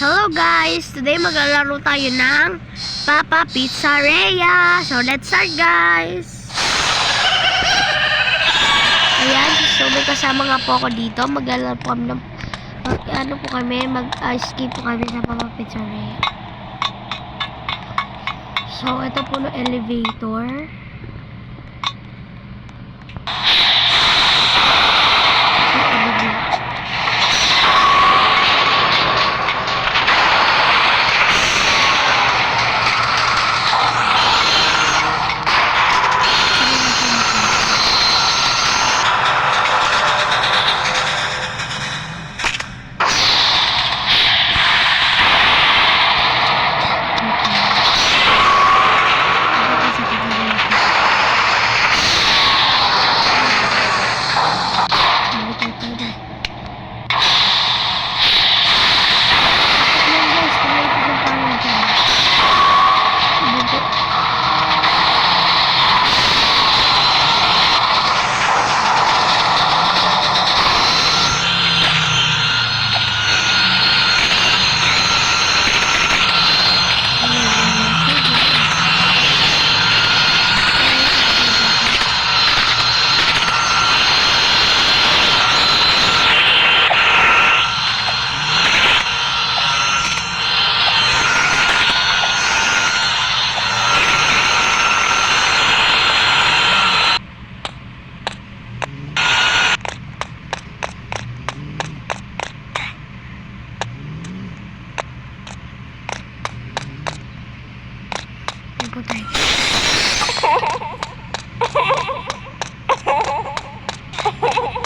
Hello guys! Today maglalaro tayo ng Papa Pizzeria. So let's start guys! Ayan, so may kasama nga po ako dito. Maglalaro po kami ng mag-escape po kami sa Papa Pizzeria. So ito po ng elevator.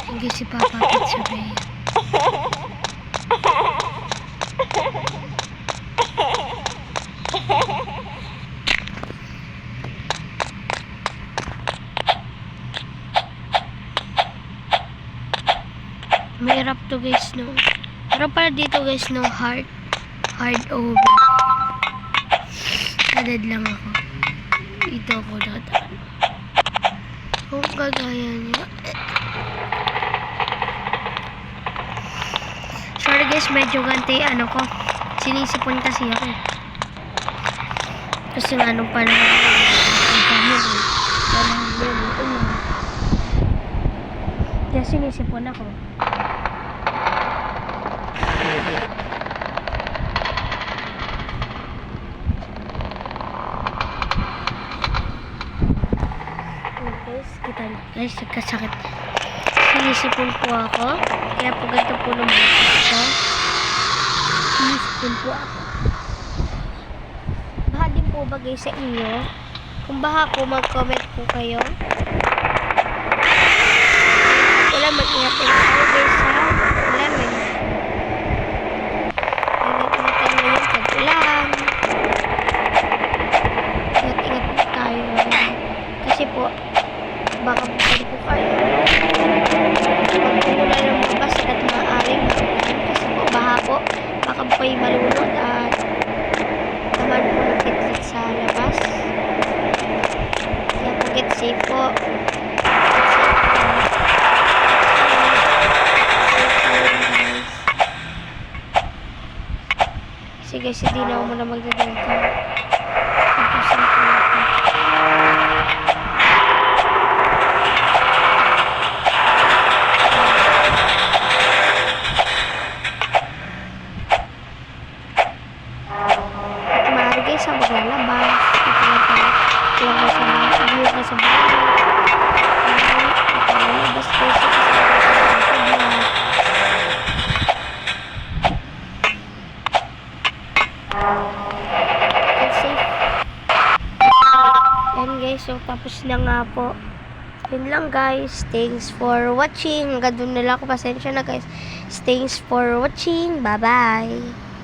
Hindi si Papa Pizzeria. Mahirap to guys, no? Pero pala dito guys, no, hard over. Nadad lang ako. Dito ako dadaan. Kung kagaya niya. Sorry guys, medyo ganti ko. Sinisipon kasi ako. Kasi nga nung panahon. Kaya sinisipon ako. Guys, nagkasakit. Sinisipon po ako. Kaya po ganito po ng bukas ko. Sinisipon po ako. Baha din po ba guys sa inyo? Kung baha po, mag-comment po kayo. Wala, mag-ingat din tayo guys ha. Wala, ingat-ingatan ngayon pag-ulan. Ingat-ingat po tayo. Kasi po, baka bukali po kayo. Huwag po muna ng mabas at maaaring kasi po baha po. Baka po kayo malunod at naman po nakitlit sa labas. Kaya po get safe po. Kasi guys, hindi na ako muna magdadalito. Tapusin po natin. Sa maglalabas, ito ka sa view ka sa bahay, maglalabas kayo sa it's safe. Yan guys, so tapos na nga po. Yun lang guys, thanks for watching. Hanggang doon nila ako, pasensya na guys. Thanks for watching, bye bye.